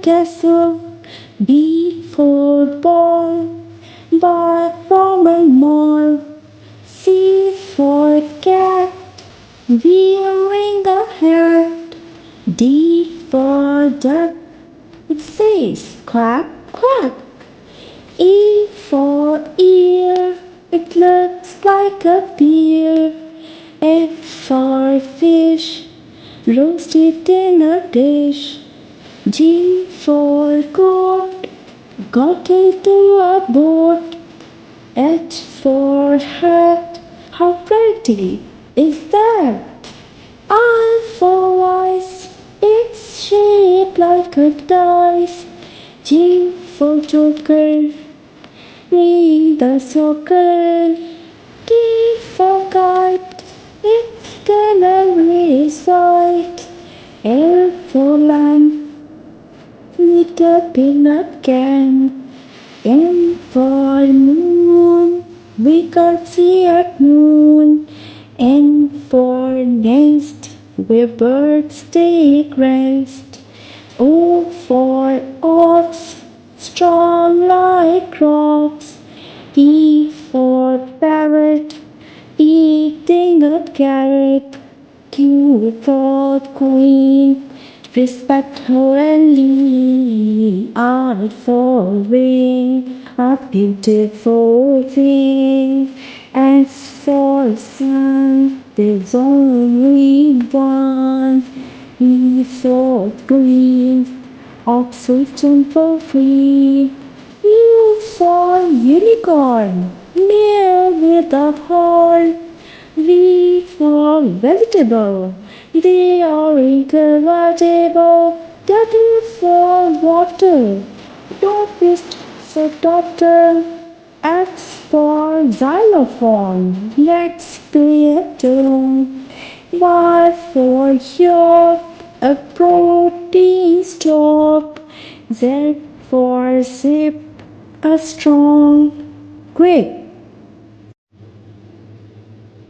castle. B for ball, by Roman mall. C for cat, wearing a hat. D for duck, it says quack, quack. E for ear, it looks like a pear. F for fish, roasted in a dish. G for goat, got into a boat. H for hat, how pretty is that? I for ice, it's shaped like a dice. J for joker, read the soccer. K for kite, its color is white. L for lamp, lit up in a can. M for moon, we can't see at noon. N for nest, where birds take rest. O for ox, strong like rocks. P for parrot, eating a carrot. Q for queen, respect her and lean. R for ring, a beautiful thing. S for sun, there's only one. E for green, oxygen for free. U for unicorn, near with a horn. V for vegetable, they are incorrigible. W for water, dopest for daughter. X for xylophone, let's play a tune. Y for yolk, a protein stop. Z for zip, a strong grip.